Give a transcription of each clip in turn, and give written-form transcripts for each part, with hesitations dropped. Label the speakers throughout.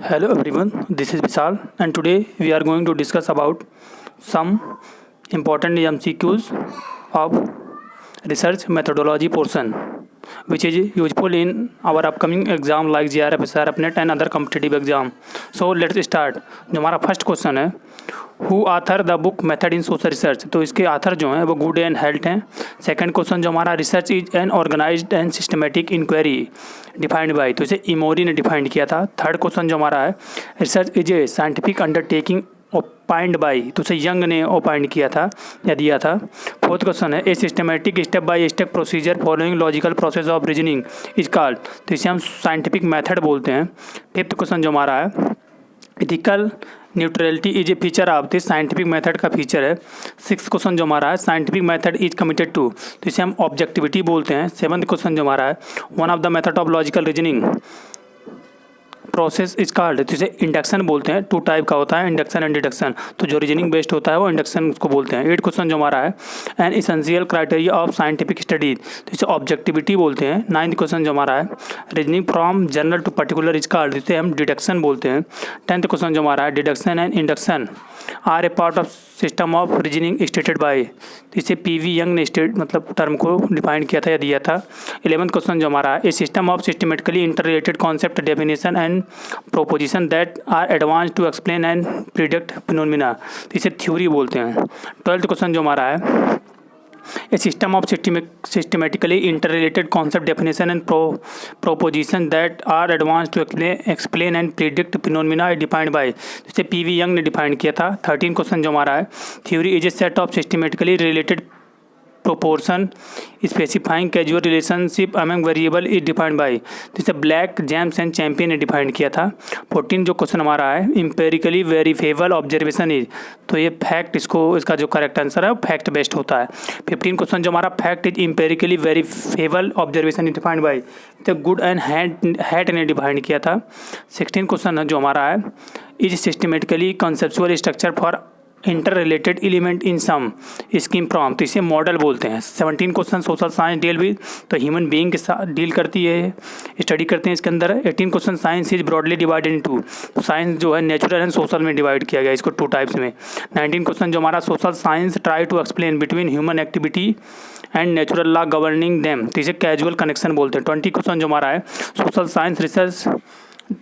Speaker 1: Hello everyone, this is Vishal and today we are going to discuss about some important MCQs of research methodology portion which is useful in our upcoming exam like JRF, SRF, NET and other competitive exam. So let's start. जो हमारा first question है who author the book method in social research, तो इसके author जो हैं वो good and health हैं. Second question जो हमारा research is an organised and systematic enquiry defined by, तो इसे इमोरी ने डिफाइंड किया था. थर्ड क्वेश्चन जो हमारा है research is a scientific undertaking ओपाइंड by, तो उसे यंग ने ओपाइंड किया था या दिया था. फोर्थ क्वेश्चन है a systematic step by step procedure following logical process of reasoning is called, तो इसे हम साइंटिफिक मेथड बोलते हैं. फिफ्थ क्वेश्चन जो हमारा है ethical neutrality is a feature of this scientific method का फीचर है. सिक्स क्वेश्चन जो हमारा है scientific method is committed to, तो इसे हम ऑब्जेक्टिविटी बोलते हैं. सेवंथ क्वेश्चन जो हमारा है one of the method of logical reasoning process is called, तो इसे इंडक्शन बोलते हैं. टू टाइप का होता है इंडक्शन एंड डिडक्शन, तो जो रीजनिंग बेस्ड होता है वो इंडक्शन उसको बोलते हैं. एट क्वेश्चन जो हमारा है N essential criteria of scientific study, तो इसे ऑब्जेक्टिविटी बोलते हैं. नाइन्थ क्वेश्चन जो हमारा है reasoning from general to particular is called, इसे हम डिडक्शन बोलते हैं. टेंथ क्वेश्चन जो हमारा है deduction and induction are a part of system of reasoning stated by, तो इसे पीवी यंग ने स्टेट मतलब टर्म को डिफाइन किया था या दिया था. 11th क्वेश्चन जो हमारा है a system of systematically interrelated concept definition and proposition that are advance to explain and predict phenomena, तो इसे थ्योरी बोलते हैं. 12th क्वेश्चन जो हमारा है a system of systematically interrelated concept definition and proposition that are advance to explain and predict phenomena defined by, जिसे PV young ने define किया था. 13 क्वेश्चन जो हमारा है theory is a set of systematically related proportion specifying causal relationship among variable is defined by, जिसे black James and champion ने define किया था. 14 जो क्वेश्चन हमारा है इंपेरिकली वेरीफेबल ऑब्जर्वेशन इज, तो ये फैक्ट इसका जो करेक्ट आंसर है वो फैक्ट बेस्ड होता है. 15 क्वेश्चन जो हमारा fact is empirically verifiable observation is defined by, तो गुड एंड हैट ने डिफाइन किया था. 16 क्वेश्चन जो हमारा है is systematically conceptual structure for interrelated element in some scheme from, तो इसे मॉडल बोलते हैं. 17 question social science deal with, तो ह्यूमन बीइंग के साथ डील करती है स्टडी करते हैं इसके अंदर. 18 question science is broadly divided into, तो साइंस जो है नेचुरल एंड सोशल में डिवाइड किया गया इसको टू टाइप्स में. 19 क्वेश्चन जो हमारा social science try to explain between human activity and natural law governing them, तो इसे कैजुअल कनेक्शन बोलते हैं. 20 क्वेश्चन जो हमारा है सोशल साइंस रिसर्च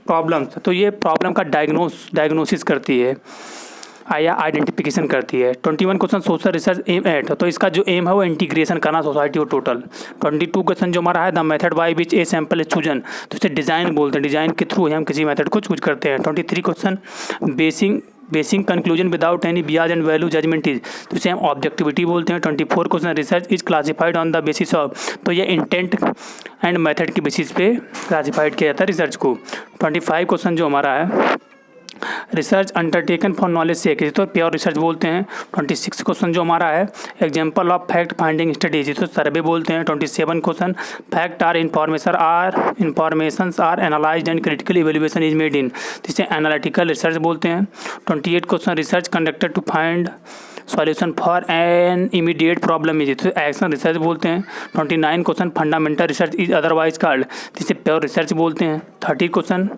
Speaker 1: प्रॉब्लम्स, तो ये प्रॉब्लम का डायग्नोसिस करती है या आइडेंटिफिकेशन करती है. 21 question social research aim at, तो इसका जो एम है वो इंटीग्रेशन करना सोसाइटी और टोटल. 22 क्वेश्चन जो हमारा है the method by which a sample is chosen, तो इसे डिज़ाइन बोलते हैं, डिज़ाइन के थ्रू हम किसी मेथड को चूज करते हैं. 23 question basic conclusion without any बियाज एंड वैल्यू जजमेंट इज, तो इसे हम ऑब्जेक्टिविटी बोलते हैं. 24 question research is classified on the basis of, तो ये इंटेंट एंड मेथड के बेसिस पे क्लासिफाइड किया जाता है रिसर्च को. 25 क्वेश्चन जो हमारा है रिसर्च अंडरटेकन फॉर नॉलेज सेक, तो प्योर रिसर्च बोलते हैं. 26 क्वेश्चन जो हमारा है example of fact finding studies, तो सर्वे बोलते हैं. 27 question fact or information are analysed and critical evaluation is made in, जिसे एनालिटिकल रिसर्च बोलते हैं. 28 question research conducted to find solution for an immediate problem is, तो action research बोलते हैं. 29 question fundamental research is otherwise called, जिसे pure research बोलते हैं. 30 question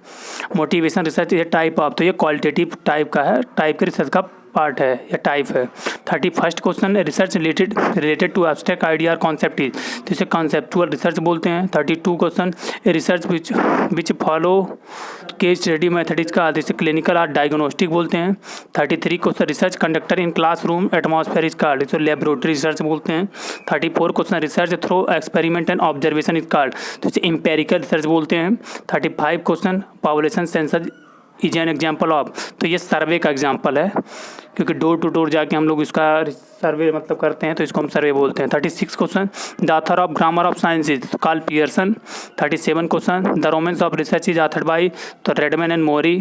Speaker 1: motivation research is type of, तो ये क्वालिटेटिव टाइप का है, टाइप के रिसर्च का पार्ट है या टाइप है. 31st question research related to abstract idea और कॉन्सेप्ट इज, तो इसे कॉन्सेप्चुअल रिसर्च बोलते हैं. 32 question research which follow case study method is का, जिसे क्लिनिकल और डायग्नोस्टिक बोलते हैं. 33 question research conductor in classroom atmosphere is called, इसे लेबोरेटरी रिसर्च बोलते हैं. 34 question research through experiment and observation is called, तो इसे एम्पेरिकल रिसर्च बोलते हैं. 35 question population census is an example of, तो ये सर्वे का एग्जाम्पल है क्योंकि डोर टू डोर जाके हम लोग इसका सर्वे मतलब करते हैं, तो इसको हम सर्वे बोलते हैं. 36 question the author of grammar of science is Karl Pearson. 37 question the romance of research is authored by, तो Redman and Mory.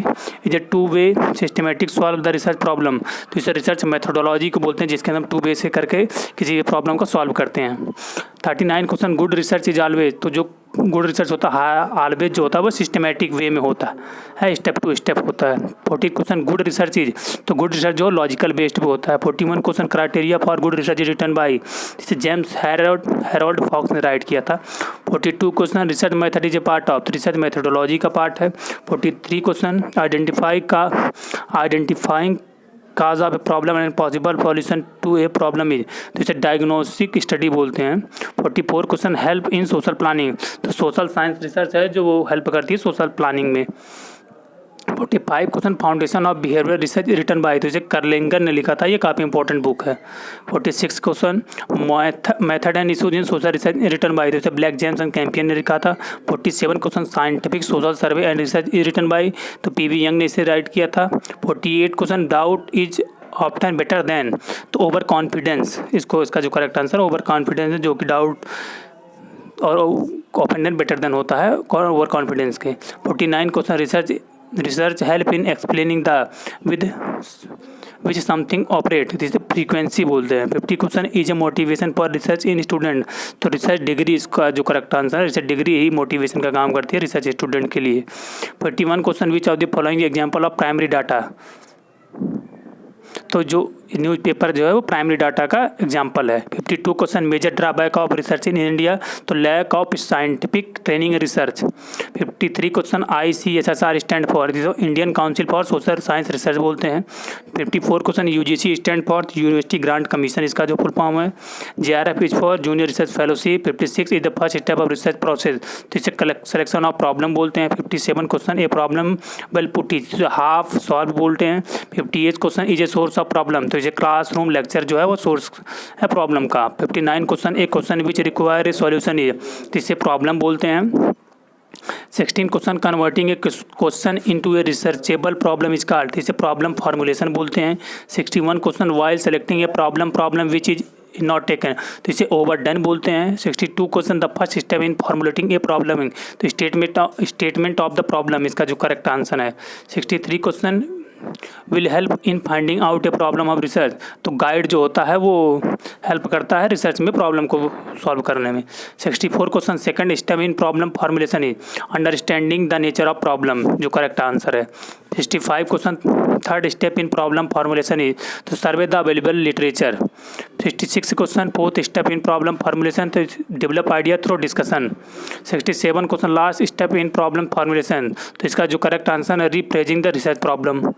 Speaker 1: Is a two way systematic solve the research problem, तो इसे रिसर्च मेथोडोलॉजी को बोलते हैं जिसके अंदर हम two way से करके किसी भी प्रॉब्लम को सॉल्व करते हैं. 39 question good research is always, तो जो गुड रिसर्च होता है ऑलवेज जो होता है वो सिस्टमेटिक वे में होता है, स्टेप टू स्टेप होता है. 40 क्वेश्चन गुड रिसर्च इज, तो गुड रिसर्च जो लॉजिकल बेस्ड पे होता है. 41 question criteria criteria for good research return by, जिसे जेम्स हैरोल्ड फॉक्स ने राइट किया था। 42 question research method is a part of, research methodology का पार्ट है। 43 question identifying cause of a problem and possible solution to a problem is, तो इसे diagnostic study बोलते हैं। 44 question help in social planning, तो social science research है जो वो हेल्प करती है सोशल प्लानिंग में। 45 question foundation of behaviour research return by, तो इसे करलेंगर ने लिखा था, ये काफ़ी इंपॉर्टेंट बुक है। 46 question method and issues in social research return by, तो इसे ब्लैक जेम्स एंड कैंपियन ने लिखा था। 47 question scientific social survey and research return by, तो पीवी यंग ने इसे राइट किया था। 48 question doubt is often better than, तो ओवर कॉन्फिडेंस, इसका जो करेक्ट आंसर ओवर कॉन्फिडेंस है, जो कि डाउट और ऑप्टन बेटर देन होता है ओवर कॉन्फिडेंस के। 49 question research help in explaining the which something operate, जिसे फ्रीक्वेंसी बोलते हैं। 50 question is a motivation for research in student, तो रिसर्च डिग्री इसका जो करेक्ट आंसर है, रिसर्च डिग्री ही मोटिवेशन का काम करती है रिसर्च स्टूडेंट के लिए। 51 question which of the following example of primary data, तो जो न्यूज़पेपर जो है वो प्राइमरी डाटा का एग्जाम्पल है। 52 question major drawback of research in India, तो lack of scientific training research. 53 question ICSSR stand for, जिसे Indian council for social science research बोलते हैं। 54 question UGC stand for university grant commission, इसका जो full form है। JRF is for junior research fellowship. 56 is the first step of research process, तो इसे selection of problem बोलते हैं। 57 question a problem well put is half solve बोलते हैं। 58 question is a source of problem, तो इसे classroom lecture जो है वो सोर्स है प्रॉब्लम का। 59 question A question which require a solution is, तो इसे प्रॉब्लम बोलते हैं। 16 question converting A question into A researchable problem is called, तो इसे प्रॉब्लम फॉर्मुलेशन बोलते हैं। 61 question while selecting a problem which is not taken, तो इसे ओवरडन बोलते हैं। 62 question the first step in formulating a problem, तो स्टेटमेंट ऑफ द प्रॉब्लम, इसका जो करेक्ट आंसर है। 63 question will help in finding out a problem of research, तो guide जो होता है वो हेल्प करता है रिसर्च में प्रॉब्लम को सॉल्व करने में। 64 question second step in problem formulation is understanding the nature of problem, जो करेक्ट आंसर है। 65 question third step in problem formulation is, तो survey the available literature. 66 question fourth step in problem formulation, तो develop idea through discussion. 67 question last step in problem formulation, तो इसका जो correct answer है representing the research problem.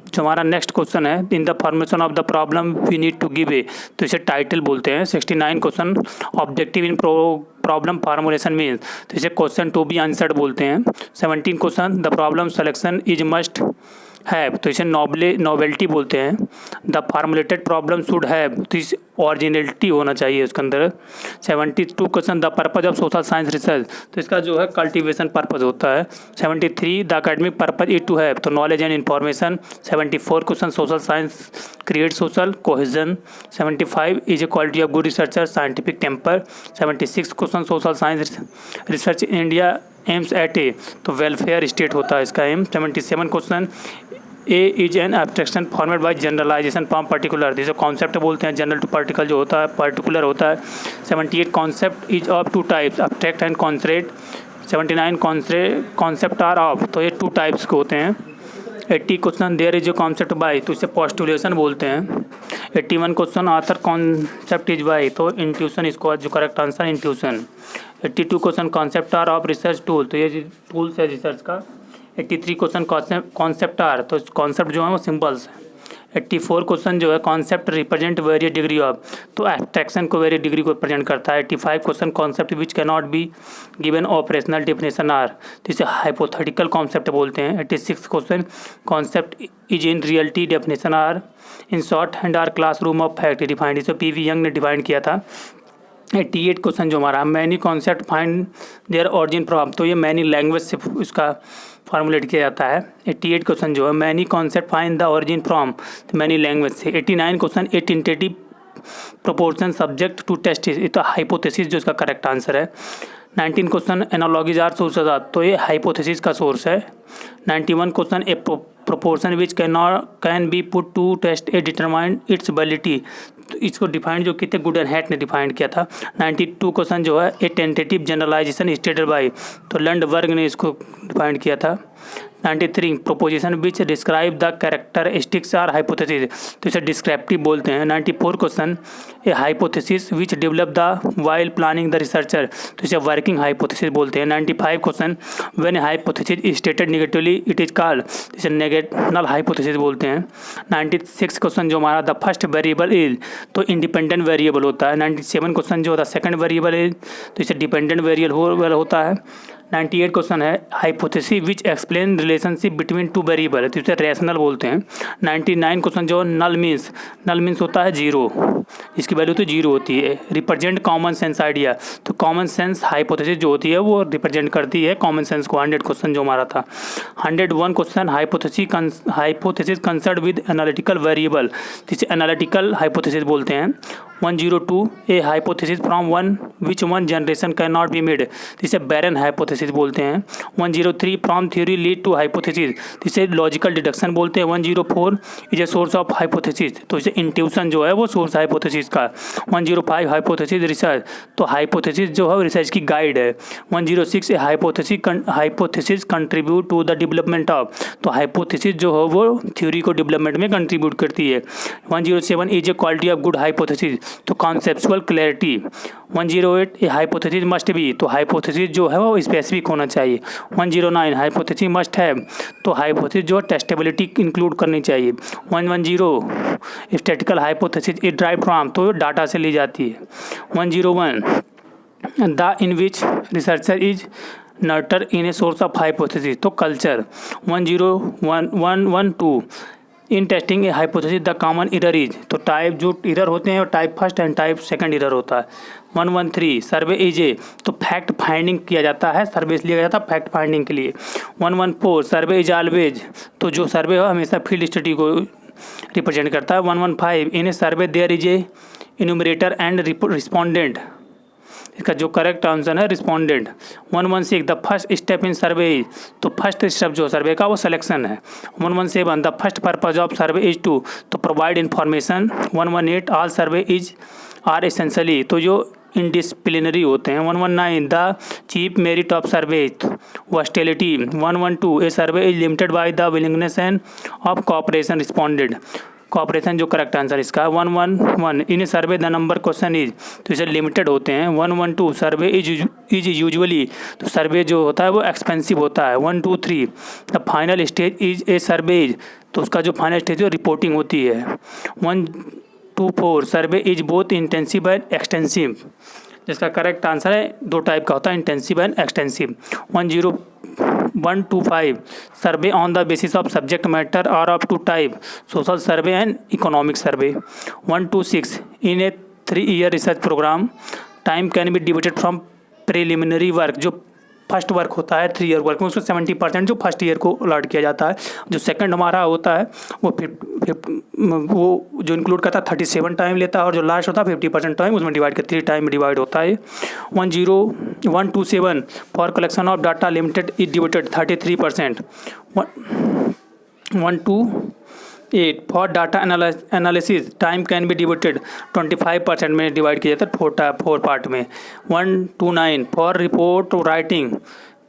Speaker 1: जो हमारा next question है, in the formation of the problem we need to give a, तो इसे टाइटल बोलते हैं। 69 question objective in problem formulation means, तो इसे क्वेश्चन टू बी आंसर्ड बोलते हैं। 17 question the problem selection is must have, तो इसे नॉवेल्टी बोलते हैं। The formulated problem should have, तो इस ऑरिजिनलिटी होना चाहिए उसके अंदर। 72 question the purpose of social science research, तो इसका जो है कल्टिवेशन पर्पज होता है। 73 the academic purpose is to have, तो knowledge and information. 74 question social science create social cohesion. 75 is a quality of good researcher scientific temper. 76 question social science research in India aims at a, तो welfare state होता है इसका aim. 77 question a is an abstraction format by generalisation from particular, जिसे concept बोलते हैं। General to particle जो होता है, पर्टिकुलर होता है। 78 concept is of two types, abstract and concrete. 79 concept are of, तो ये टू टाइप्स के होते हैं। 80 question there is a concept by, तो इसे पोस्टुलेशन बोलते हैं। 81 question author concept is by, तो इंट्यूशन, इसको जो correct answer intuition. 82 question concept are of research tool, तो ये टूल्स है रिसर्च का। 83 क्वेश्चन कॉन्सेप्ट आर, तो कॉन्सेप्ट जो है वो सिंबल्स हैं। 84 क्वेश्चन जो है concept represent various degree of, तो एब्स्ट्रैक्शन को वेरियस डिग्री को रिप्रेजेंट करता है। 85 question concept which can not be given operational definition are, तो इसे हाइपोथेटिकल कॉन्सेप्ट बोलते हैं। 86 question concept is in reality definition are in short hand are classroom of fact defined, इसे PV young ने define किया था। 88 क्वेश्चन जो हमारा many concept find their origin from, तो ये मैनी लैंग्वेज से इसका फॉर्मुलेट किया जाता है। 88 क्वेश्चन जो है many concept find the origin from, तो मैनी लैंग्वेज से। 89 question a tentative proportion subject to test, ये तो हाइपोथेसिस जो इसका करेक्ट आंसर है। 19 question analogies are sources of, तो ये हाइपोथेसिस का सोर्स है। 91 question a proportion which can be put to test a determine its validity, तो इसको डिफाइन जो कितने गुड एंड हैट ने डिफाइन किया था। 92 क्वेश्चन जो है a tentative generalization stated by, तो लंडबर्ग ने इसको डिफाइन किया था। 93 proposition which describe the characteristics are hypothesis, तो इसे डिस्क्रिप्टिव बोलते हैं। 94 question a hypothesis which develop the while planning the researcher, तो इसे वर्किंग हाइपोथेसिस बोलते हैं। 95 question when hypothesis stated negatively it is called, इसे नल हाइपोथेसिस बोलते हैं। 96 क्वेश्चन जो हमारा द फर्स्ट वेरिएबल इज, तो इंडिपेंडेंट वेरिएबल होता है। 97 क्वेश्चन जो द सेकंड वेरिएबल इज, तो इसे डिपेंडेंट वेरिएबल होता है। 98 क्वेश्चन है hypothesis which explain relationship between two variable, तो इसे रैशनल बोलते हैं। 99 क्वेश्चन जो नल मीन्स होता है जीरो, इसकी वैल्यू तो जीरो होती है। रिप्रेजेंट कॉमन सेंस आइडिया, तो कॉमन सेंस हाइपोथेसिस जो होती है वो रिप्रेजेंट करती है कॉमन सेंस को। 100 क्वेश्चन जो हमारा था। 101 question hypothesis concern with analytical variable, जिसे एनालिटिकल हाइपोथेसिस बोलते हैं। 102 a hypothesis from one which one generation can not be made, जिसे बैरन हाइपोथेसिस बोलते हैं। 103 from theory lead to hypothesis, जिसे लॉजिकल डिडक्शन बोलते हैं। 104 is a source of hypothesis, तो इसे इंट्यूशन जो है वो सोर्स हाइपोथेसिस का। 105 हाइपोथेसिस रिसर्च, तो हाइपोथेसिस जो है रिसर्च की गाइड है। 106 a hypothesis contribute to the development of, तो हाइपोथेसिस जो है वो थ्योरी को डेवलपमेंट में कंट्रीब्यूट करती है। 107 is a quality of good hypothesis, तो conceptual clarity. 108 a hypothesis must be, तो हाइपोथेसिस जो है वो स्पेसिफिक होना चाहिए। 109 हाइपोथेसिस मस्ट हैव, तो हाइपोथेसिस जो टेस्टेबिलिटी इंक्लूड करनी चाहिए। 110 statical hypothesis is drive from, तो डाटा से ली जाती है। 101 the in which researcher is nurture in a source of hypothesis, तो culture. 101 in testing a hypothesis the common error is, तो टाइप जो एरर होते हैं type first and type second error होता है। 113 सर्वे इज ए, तो फैक्ट फाइंडिंग किया जाता है, सर्वे इसलिए किया जाता है फैक्ट फाइंडिंग के लिए। 114 सर्वे इज ऑलवेज, तो जो सर्वे है हमेशा फील्ड स्टडी को रिप्रेजेंट करता है। 115 in a survey there is a enumerator and respondent, इसका जो करेक्ट आंसर है respondent. 116 the first step in survey is, तो फर्स्ट स्टेप जो सर्वे का वो सिलेक्शन है। 117 the first purpose of survey is to, तो provide information. 118 all survey is are essentially, तो जो इंडिसिप्लिनरी होते हैं। 119 the chief merit of survey versatility. 112 a survey is limited by the willingness and of cooperation responded, cooperation जो correct answer इसका। 111 in survey the number question is, तो इसे limited होते हैं। 112 सर्वे इज यूजुअली, तो सर्वे जो होता है वो एक्सपेंसिव होता है। 123 the final stage is a survey is, तो उसका जो फाइनल स्टेज है रिपोर्टिंग होती है। 124 survey is both intensive and extensive, जिसका करेक्ट आंसर है दो टाइप का होता है, intensive and extensive. 125 survey on the basis of subject matter are of two type, social survey and economic survey. 126 in a 3 year research program time can be divided from preliminary work, जो first work होता है 3 year work में उसको 70% जो first year को allot किया जाता है। जो सेकंड हमारा होता है वो जो इंक्लूड करता है 37 टाइम लेता है, और जो लास्ट होता है 50% टाइम उसमें डिवाइड करके 3 टाइम में डिवाइड होता है। 127 for collection of data limited is divided 33%। 128 for data analysis time can be divided 25% में डिवाइड किया जाता है 4 पार्ट में। 129 for report writing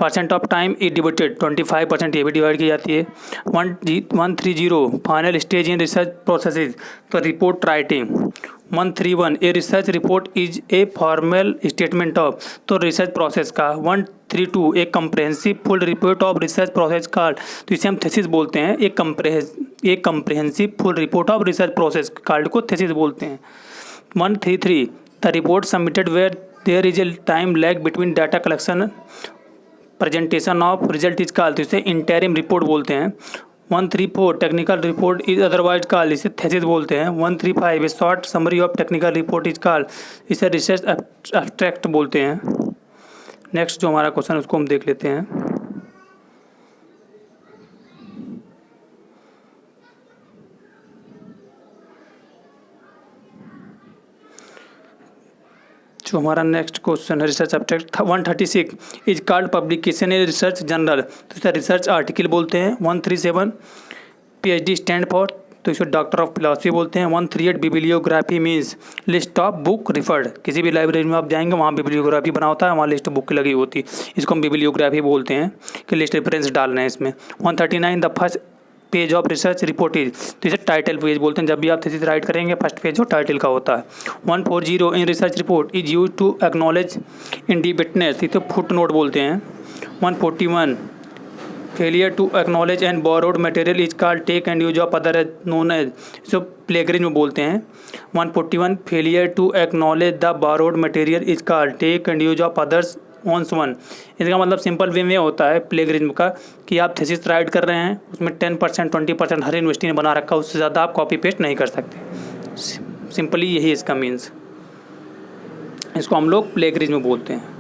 Speaker 1: percent of time is divided 25%, ये भी डिवाइड की जाती है। 130 final stage in research process, तो report writing. 131 a research report is a formal statement of, तो रिसर्च प्रोसेस का। 132 a comprehensive full report of research process card, तो इसे हम थीसिस बोलते हैं। एक comprehensive full report of research process card को थीसिस बोलते हैं। 133 the report submitted where there is a time lag between data collection presentation of result is called, तो इसे इंटरिम रिपोर्ट बोलते हैं। 134 technical report is otherwise called, इसे thesis बोलते हैं। 135 a short summary of technical report is called, इसे research abstract बोलते हैं। नेक्स्ट जो हमारा क्वेश्चन उसको हम देख लेते हैं। जो हमारा नेक्स्ट क्वेश्चन है research abstract 136 is called publication in research journal, तो इसे रिसर्च आर्टिकल बोलते हैं। 137 PhD स्टैंड फॉर तो इसको डॉक्टर ऑफ फिलॉसफी बोलते हैं। 138 bibliography means list of book referred. किसी भी लाइब्रेरी में आप जाएंगे वहाँ बिब्लियोग्राफी बना होता है, वहाँ लिस्ट बुक लगी होती है, इसको हम बिब्लियोग्राफी बोलते हैं कि लिस्ट रेफरेंस डाल रहे हैं इसमें। 139 the first page of research report is, तो इसे टाइटल पेज बोलते हैं। जब भी आप थीसिस राइट करेंगे फर्स्ट पेज जो टाइटल का होता है। 140 in research report is use to acknowledge indebtedness, इसे फुट नोट बोलते हैं। 141 failure to acknowledge and borrowed material is called take and use of other as known as, इसको plagiarism बोलते हैं। 141 failure to acknowledge the borrowed material is called take and use of others owns one. इसका मतलब simple way में होता है plagiarism का कि आप थीसिस राइट कर रहे हैं, उसमें 10% 20% हर यूनिवर्सिटी ने बना रखा है, उससे ज़्यादा आप कॉपी पेस्ट नहीं कर सकते। सिंपली यही इसका मीन्स, इसको हम लोग प्लेगरिज्म बोलते हैं।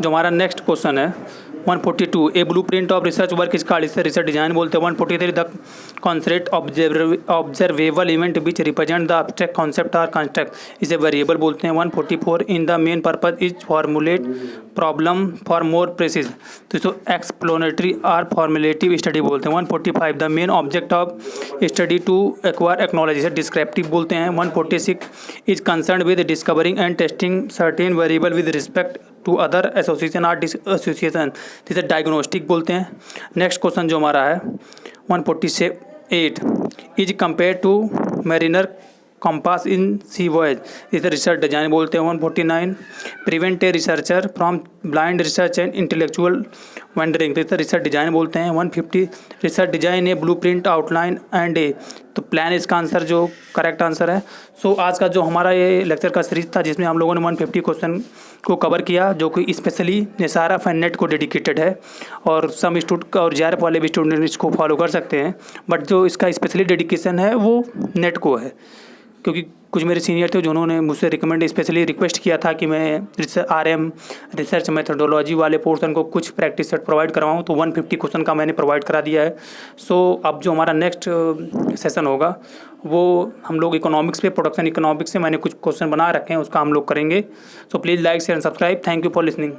Speaker 1: जो हमारा नेक्स्ट क्वेश्चन है 142 a blueprint of research work is called, इससे रिसर्च डिजाइन बोलते हैं। 143 the concept observable event which represent the abstract concept or construct, इसे वेरिएबल बोलते हैं। 144 in the main purpose is formulate problem for more precise, तो इसको exploratory or formulative study बोलते हैं। 145 the main object of study to acquire acknowledge, इसे descriptive बोलते हैं। 146 is concern with discovering and testing certain variable with respect to other association or association, जिसे diagnostic बोलते हैं। नेक्स्ट क्वेश्चन जो हमारा है 148 is compare to mariner compass in sea voyage, इसे रिसर्च डिजाइन बोलते हैं। 149 prevent a researcher from blind research and intellectual wandering, तो इसे रिसर्च डिजाइन बोलते हैं। 150 research design a blueprint outline and a, तो प्लान इसका आंसर जो करेक्ट आंसर है। सो आज का जो हमारा ये लेक्चर का सीरीज था जिसमें हम लोगों ने 150 क्वेश्चन को कवर किया, जो कि स्पेशली SRF एंड नेट को डेडिकेटेड है, और सम स्टूडेंट और JRF वाले भी स्टूडेंट इसको फॉलो कर सकते हैं, बट जो इसका स्पेशली डेडिकेशन है वो नेट को है, क्योंकि कुछ मेरे सीनियर थे जिन्होंने मुझसे रिकमेंड स्पेशली रिक्वेस्ट किया था कि मैं RM रिसर्च मेथडोलॉजी वाले पोर्शन को कुछ प्रैक्टिस सेट प्रोवाइड करवाऊँ, तो 150 क्वेश्चन का मैंने प्रोवाइड करा दिया है। सो अब जो हमारा नेक्स्ट सेशन होगा वो हम लोग इकोनॉमिक्स पे, प्रोडक्शन इकोनॉमिक्स से मैंने कुछ क्वेश्चन बना रखे हैं, उसका हम लोग करेंगे। So please like share and subscribe. Thank you for listening.